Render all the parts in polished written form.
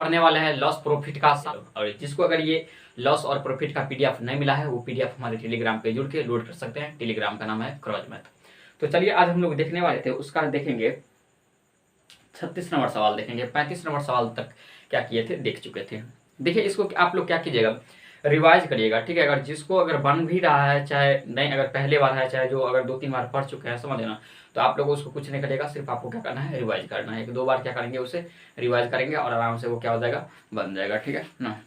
पढ़ने वाले हैं लॉस प्रॉफिट का और जिसको अगर ये लॉस और प्रॉफिट का पीडीएफ नहीं मिला है वो पीडीएफ हमारे टेलीग्राम पे जुड़ के लोड कर सकते हैं। टेलीग्राम का नाम है क्रॉज मैथ। तो चलिए आज हम लोग देखने वाले थे उसका देखेंगे 36 नंबर सवाल देखेंगे। 35 नंबर सवाल तक क्या किए थे देख चुके थे। देखिए इसको आप लोग क्या कीजिएगा, रिवाइज करिएगा, ठीक है। अगर जिसको अगर बन भी रहा है, चाहे नहीं अगर पहले बार है, चाहे जो अगर 2-3 बार पढ़ चुके हैं, समझ लेना, तो आप लोग उसको कुछ नहीं करिएगा, सिर्फ आपको क्या करना है, रिवाइज करना है। 1-2 बार क्या करेंगे, उसे रिवाइज करेंगे और आराम से वो क्या हो जाएगा, बन जाएगा, ठीक है ना।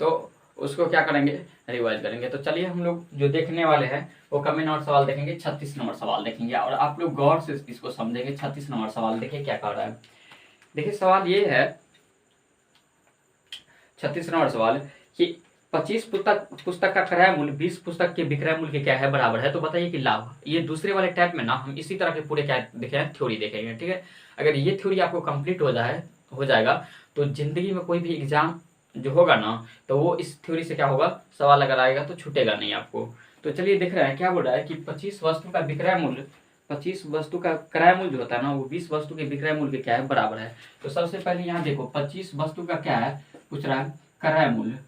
तो उसको क्या करेंगे, रिवाइज करेंगे। तो चलिए हम लोग जो देखने वाले हैं वो कम नंबर सवाल देखेंगे, 36 नंबर सवाल देखेंगे और आप लोग गौर से इसको समझेंगे। 36 नंबर सवाल देखिए क्या कह रहा है। देखिए सवाल ये है, 36 नंबर सवाल कि 25 पुस्तक का क्रय मूल्य 20 पुस्तक के विक्रय मूल्य के क्या है बराबर है, तो बताइए कि लाभ। ये दूसरे वाले टाइप में ना हम इसी तरह के पूरे क्या देखे हैं, थ्योरी देखेंगे, ठीक है। अगर ये थ्योरी आपको कंप्लीट हो जाएगा तो जिंदगी में कोई भी एग्जाम जो होगा ना, तो वो इस थ्योरी से क्या होगा, सवाल अगर आएगा तो छूटेगा नहीं आपको। तो चलिए देख रहे हैं क्या बोल रहा है कि 25 वस्तु का विक्रय मूल्य, 25 वस्तु का क्रय मूल्य जो होता है ना, वो 20 वस्तु के विक्रय मूल्य के क्या है बराबर है। तो सबसे पहले यहाँ देखो 25 वस्तु का क्या है पूछ रहा है, क्रय मूल्य।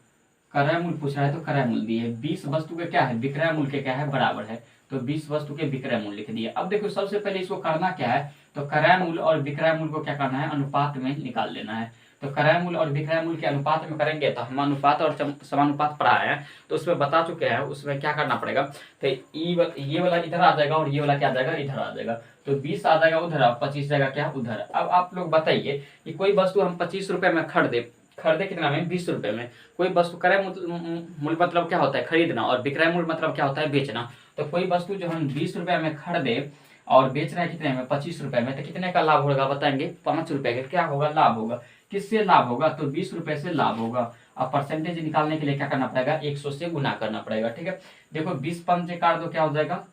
क्रय मूल्य पूछ रहा है तो क्रय मूल्य दिए, 20 वस्तु के क्या है विक्रय मूल्य के क्या है बराबर है, तो 20 वस्तु के विक्रय मूल्य लिख दिए। अब देखो सबसे पहले इसको करना क्या है, तो क्रय मूल्य और विक्रय मूल्य को क्या करना है, अनुपात में निकाल लेना है। तो क्रय मूल्य और विक्रय मूल्य के अनुपात में करेंगे, तो हम अनुपात और समानुपात पढ़ाए हैं तो उसमें बता चुके हैं, उसमें क्या करना पड़ेगा, तो ये वाला इधर आ जाएगा और ये वाला क्या आ जाएगा, इधर आ जाएगा। तो 20 आ जाएगा उधर और 25 जाएगा क्या उधर। अब आप लोग बताइए कि कोई वस्तु हम 25 रुपए में खरीदे कितना में, 20 रुपए में। कोई वस्तु क्रय मूल्य मतलब क्या होता है, खरीदना, और विक्रय मूल्य मतलब क्या होता है, बेचना। तो कोई वस्तु जो हम 20 रुपए में खरीदे और बेच रहे हैं कितने में, 25 रुपए में, तो कितने का लाभ होगा बताएंगे, 5 रुपए का क्या होगा, लाभ होगा। किससे लाभ होगा, तो 20 रुपए से लाभ होगा। अब परसेंटेज निकालने के लिए क्या करना पड़ेगा, 100 से गुना करना पड़ेगा, ठीक है। देखो 20 5 से काट दो क्या हो जाएगा,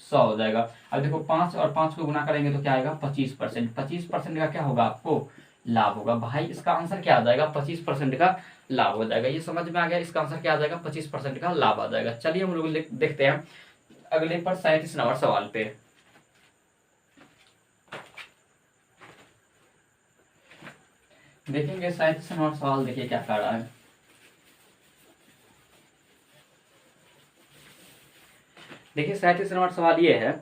100 हो जाएगा। अब देखो 5 और 5 को गुना करेंगे तो क्या आएगा, 25%। 25% का क्या होगा, आपको लाभ होगा। भाई इसका आंसर क्या आ जाएगा, 25% का लाभ हो जाएगा। ये समझ में आ गया, इसका आंसर क्या आ जाएगा, 25% का लाभ आ जाएगा। चलिए हम लोग देखते हैं अगले पर 37 नंबर सवाल पे। देखेंगे 37 नंबर सवाल, देखिए क्या कह रहा है। देखिए 37 नंबर सवाल ये है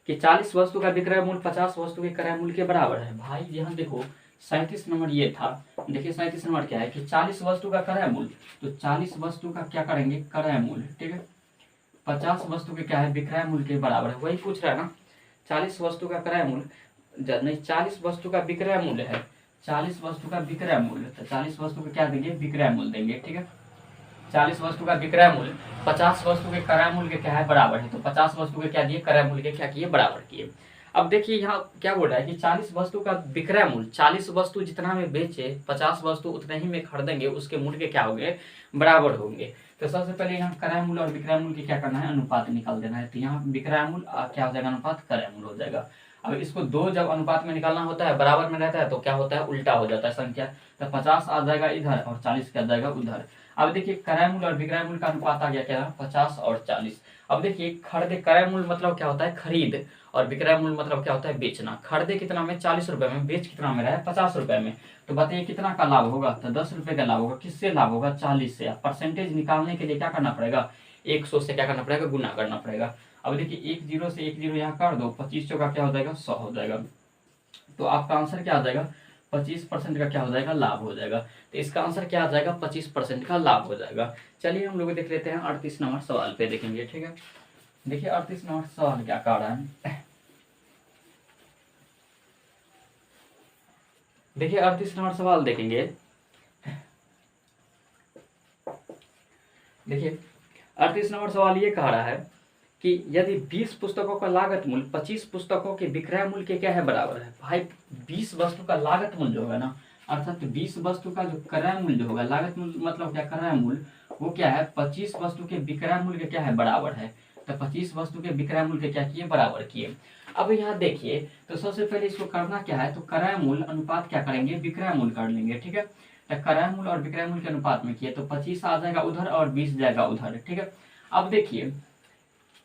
कि 40 वस्तु का विक्रय मूल्य 50 वस्तु के क्रय मूल्य के बराबर है। भाई यहाँ देखो 37 नंबर ये था, देखिए 37 नंबर क्या है कि 40 वस्तु का क्रय मूल्य, तो 40 वस्तु का क्या करेंगे, क्रय मूल्य, ठीक है। 50 वस्तु के क्या है विक्रय मूल्य के बराबर है, वही पूछ रहा है ना। 40 वस्तु का क्रय मूल्य नहीं, 40 वस्तु का विक्रय मूल्य है, 40 वस्तु का विक्रय मूल्य, तो 40 वस्तु का क्या देंगे, विक्रय मूल्य देंगे, ठीक है। 40 वस्तु का विक्रय मूल्य 50 वस्तु के क्रय मूल्य के क्या है बराबर है, तो 50 वस्तु के क्या दिए, क्रय मूल्य के क्या किए, बराबर किए। अब देखिए यहाँ क्या बोल रहा है कि 40 वस्तु का विक्रय मूल्य, 40 वस्तु जितना में बेचे 50 वस्तु उतने ही में खरीदेंगे, उसके मूल्य के क्या होंगे, बराबर होंगे। तो सबसे पहले यहाँ क्रय मूल्य और विक्रय मूल्य की क्या करना है, अनुपात निकाल देना है। तो यहाँ विक्रय मूल्य क्या हो जाएगा, अनुपात क्रय मूल्य हो जाएगा। अब इसको दो जब अनुपात में निकालना होता है, बराबर में रहता है, तो क्या होता है, उल्टा हो जाता है संख्या। तो 50 आ जाएगा इधर और 40 क्या जाएगा उधर। अब देखिए क्रय मूल्य और विक्रय मूल्य का अनुपात आ गया क्या, 50 और 40। अब देखिए खरीदे, क्रय मूल्य मतलब क्या होता है, खरीद, और विक्रय मूल्य मतलब क्या होता है, बेचना। खरीदे कितना में, 40 रुपए में, बेच कितना में रहा है, 50 रुपए में। तो बताइए कितना का लाभ होगा, तो 10 रुपए का लाभ होगा। किससे लाभ होगा, 40 से। परसेंटेज निकालने के लिए क्या करना पड़ेगा, 100 से क्या करना पड़ेगा, गुना करना पड़ेगा। अब देखिए 1 0 से 1 0 यहाँ कर दो, 25 का क्या हो जाएगा, 100 हो जाएगा। तो आपका आंसर क्या आ जाएगा, 25% का क्या हो जाएगा, लाभ हो जाएगा। तो इसका आंसर क्या आ जाएगा, 25% का लाभ हो जाएगा। चलिए हम लोग देख लेते हैं 38 नंबर सवाल पे देखेंगे, ठीक है। देखिए 38 नंबर सवाल क्या कह रहा है। देखिए 38 नंबर सवाल देखेंगे। देखिए 38 नंबर सवाल ये कह रहा है कि यदि 20 पुस्तकों का लागत मूल्य 25 पुस्तकों के विक्रय मूल्य के क्या है बराबर है। भाई 20 वस्तु का लागत मूल्य जो होगा ना, अर्थात 20 वस्तु का जो क्रय मूल्य जो होगा, लागत मूल्य मतलब क्या, क्रय मूल्य, वो क्या है 25 वस्तु के विक्रय मूल्य के क्या है बराबर है। तो 25 वस्तु के विक्रय मूल्य के क्या किए, बराबर किए। अब यहाँ देखिए, तो सबसे पहले इसको करना क्या है, तो क्रय मूल्य अनुपात क्या करेंगे, विक्रय मूल्य कर लेंगे, ठीक है। तो क्रय मूल्य और विक्रय मूल्य के अनुपात में किए, तो 25 आ जाएगा उधर और 20 जाएगा उधर, ठीक है। अब देखिए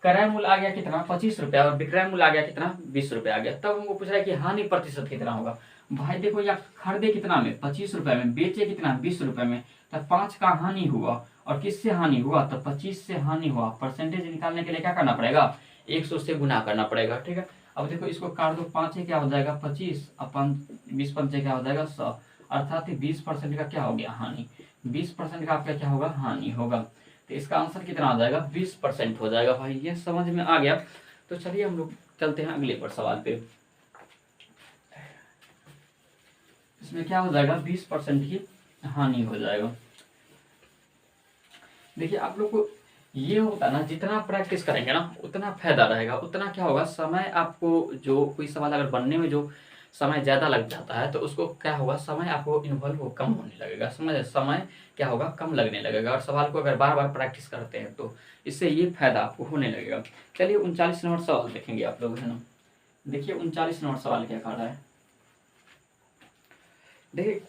क्रय मूल्य आ गया कितना, 25 रुपया, और विक्रय मूल्य आ गया कितना, 20 रुपया आ गया। तब हमको पूछ रहा है कि हानि प्रतिशत कितना होगा। भाई देखो या खरीदे कितना में 25 रुपए में, बेचे कितना 20 रुपए में, तो 5 का हानि हुआ। और किससे हानि हुआ, तो 25 से हानि हुआ। परसेंटेज निकालने के लिए क्या करना पड़ेगा, 100 से गुना करना पड़ेगा। ठीक है, अब देखो इसको काट दो, 5 क्या हो जाएगा 25, अपन 20 पंचे क्या हो जाएगा 100, अर्थात 20% का क्या हो गया हानि, 20% का आपका क्या होगा हानि होगा। तो इसका आंसर कितना आ जाएगा 20% हो जाएगा। भाई ये समझ में आ गया। तो चलिए हम लोग चलते हैं अगले पर सवाल पे। इसमें क्या हो जाएगा 20% की हानि हो जाएगा। देखिए आप लोग को ये होता है ना, जितना प्रैक्टिस करेंगे ना उतना फायदा रहेगा, उतना क्या होगा समय आपको, जो कोई सवाल अगर बनने में जो समय ज़्यादा लग जाता है तो उसको क्या होगा, समय आपको इन्वॉल्व कम होने लगेगा, समय क्या होगा कम लगने लगेगा। और सवाल को अगर बार बार प्रैक्टिस करते हैं तो इससे ये फायदा आपको होने लगेगा। चलिए 39 नंबर सवाल देखेंगे आप लोग, है ना। देखिए 39 नंबर सवाल क्या कह रहा है। देखिए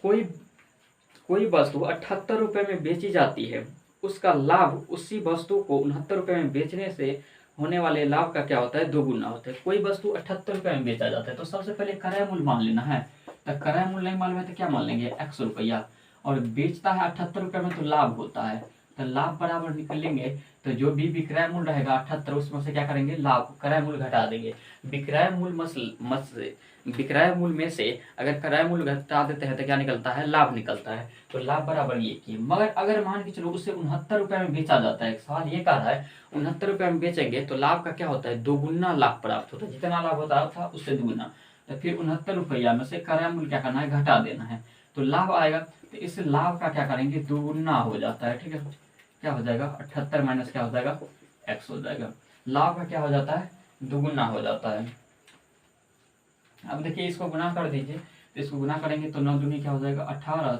कोई वस्तु 78 रुपये में बेची जाती है, उसका लाभ उसी वस्तु को 69 रुपये में बेचने से होने वाले लाभ का क्या होता है, दोगुना होता है। कोई वस्तु 78 रुपये में बेचा जाता है तो सबसे पहले क्रय मूल्य मान लेना है। तो क्रय मूल्य नहीं मालूम है तो क्या मान लेंगे 100 रुपया, और बेचता है 78 रुपये में तो लाभ होता है, तो लाभ बराबर निकलेंगे। तो जो भी विक्रय मूल्य रहेगा 78, उसमें से क्या करेंगे लाभ क्रय मूल्य घटा देंगे। विक्रय मूल्य विक्रय मूल्य में से अगर क्रय मूल्य घटा देते हैं तो क्या निकलता है, लाभ निकलता है। तो लाभ बराबर ये किए। मगर अगर मान के चलो उससे 69 रुपये में बेचा जाता है, सवाल ये कह रहा है 69 रुपये में बेचेंगे तो लाभ का क्या होता है, दोगुना लाभ प्राप्त होता है। जितना लाभ होता था उससे दोगुना। तो फिर 69 रुपया में से क्रय मूल्य क्या करना है, घटा देना है, तो लाभ आएगा। तो इस लाभ का क्या करेंगे, दोगुना हो जाता है। ठीक है, क्या हो जाएगा 78 माइनस क्या हो जाएगा x हो जाएगा। लाभ का क्या हो जाता है, दोगुना हो जाता है। अब देखिए इसको गुना कर दीजिए, तो इसको गुना करेंगे तो 9 दूनी क्या हो जाएगा 18,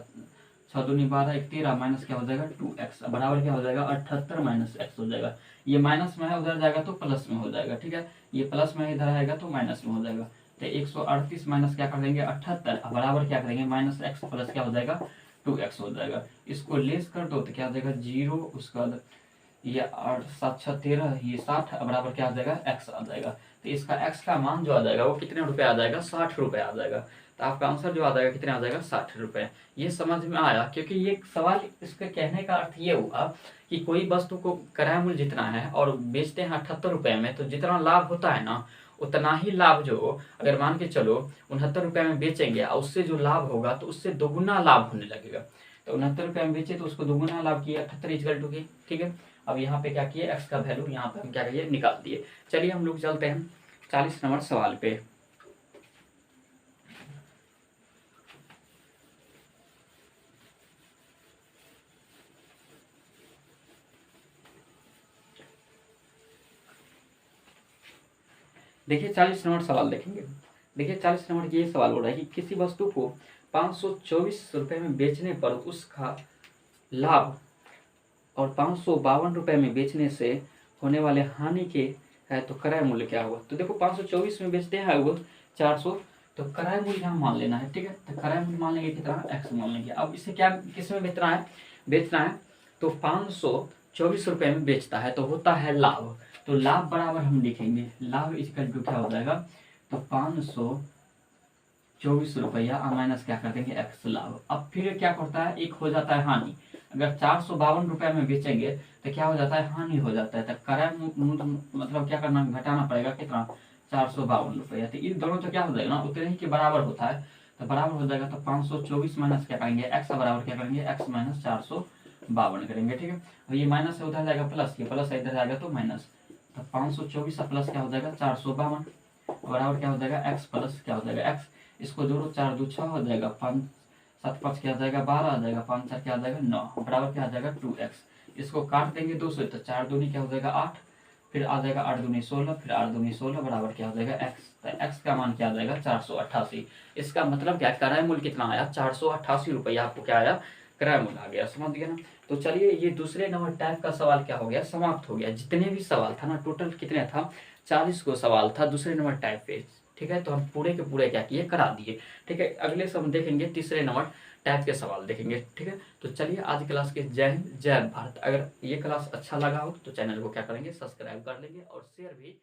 6 दूनी 12, 13 माइनस क्या हो जाएगा 2x, बराबर क्या हो जाएगा 78 माइनस x हो जाएगा। ये माइनस में है, उधर जाएगा तो प्लस में हो जाएगा। ठीक है, ये प्लस में इधर आएगा तो माइनस में हो जाएगा। तो 138 माइनस क्या कर देंगे 78, बराबर क्या करेंगे माइनस x प्लस क्या हो जाएगा 2x हो जाएगा। इसको लेस कर दो तो क्या हो जाएगा 0, उसके बाद ये 8 7 6 13, ये 60, बराबर क्या आ जाएगा x आ जाएगा। तो इसका x का मान जो आ जाएगा वो कितने रुपए आ जाएगा, 60 रुपए आ जाएगा। तो आपका आंसर जो आ जाएगा कितने आ जाएगा 60 रुपए। ये समझ में आया, क्योंकि ये सवाल इसके कहने का अर्थ ये हुआ कि कोई वस्तु को क्रय मूल्य जितना है और बेचते हैं 78 रुपये में, तो जितना लाभ होता है ना उतना ही लाभ जो, अगर मान के चलो 69 रुपये में बेचेंगे और उससे जो लाभ होगा तो उससे दोगुना लाभ होने लगेगा। तो 69 रुपये में बेचे तो उसको दोगुना लाभ किया 78 इक्वल टू की। ठीक है, अब यहाँ पे क्या किए x का वैल्यू यहाँ पे हम क्या करिए निकाल दिए। चलिए हम लोग चलते हैं 40 नंबर सवाल पे। देखिए 40 नंबर सवाल देखेंगे। देखिए 40 नंबर ये सवाल हो रहा है कि किसी वस्तु को 524 रुपये में बेचने पर उसका लाभ और 552 रुपये में बेचने से होने वाले हानि के है तो क्रय मूल्य क्या हुआ। तो देखो 524 में बेचते हैं वो 400, तो क्रय मूल्य यहाँ मान लेना है। ठीक है, तो क्रय मूल्य मान लेंगे कितना x मान लेंगे। अब इसे क्या किस में बेचना है तो 524 रुपये में बेचता है तो होता है लाभ। तो लाभ बराबर हम लिखेंगे, लाभ इक्वल टू क्या हो जाएगा, तो 524 रुपया माइनस क्या कर देंगे x लाभ। अब फिर क्या करता है, एक हो जाता है हानि। अगर 452 रुपये में बेचेंगे तो क्या हो जाता है, हानि हो जाता है। तो क्रय मतलब क्या करना, घटाना पड़ेगा कितना 452 रुपया। तो इन दोनों तो क्या हो जाएगा ना उतने ही के बराबर होता है, तो बराबर हो जाएगा। तो 524 माइनस क्या करेंगे x बराबर क्या करेंगे x माइनस 452 करेंगे। ठीक है, अब ये माइनस से उधर जाएगा प्लस, ये प्लस इधर जाएगा तो माइनस। तो 524 प्लस क्या हो जाएगा 452 बराबर क्या हो जाएगा x प्लस क्या हो जाएगा x। इसको जोड़ो 4 2 6 हो जाएगा, 5 7 5 क्या आ जाएगा 12 आ जाएगा, 5 4 क्या आ जाएगा 9, बराबर क्या आ जाएगा 2x। इसको काट देंगे 2 से, तो 4 दूनी क्या हो जाएगा 8, फिर आ जाएगा 8 दूनी 16, फिर 8 दूनी 16 बराबर क्या हो जाएगा x। तो x का मान क्या आ जाएगा 488। इसका मतलब क्या, क्रय मूल्य कितना आया 488 रुपया आपको क्या आया, क्रय मूल्य आ गया। समझ गया ना। तो चलिए ये दूसरे नंबर टाइप का सवाल क्या हो गया, समाप्त हो गया। जितने भी सवाल था ना टोटल कितने था 40 को सवाल था दूसरे नंबर टाइप पे। ठीक है, तो हम पूरे के पूरे क्या किए करा दिए। ठीक है, अगले सब देखेंगे तीसरे नंबर टाइप के सवाल देखेंगे। ठीक है, तो चलिए आज क्लास के जय हिंद जय भारत। अगर ये क्लास अच्छा लगा हो तो चैनल को क्या करेंगे सब्सक्राइब कर लेंगे और शेयर भी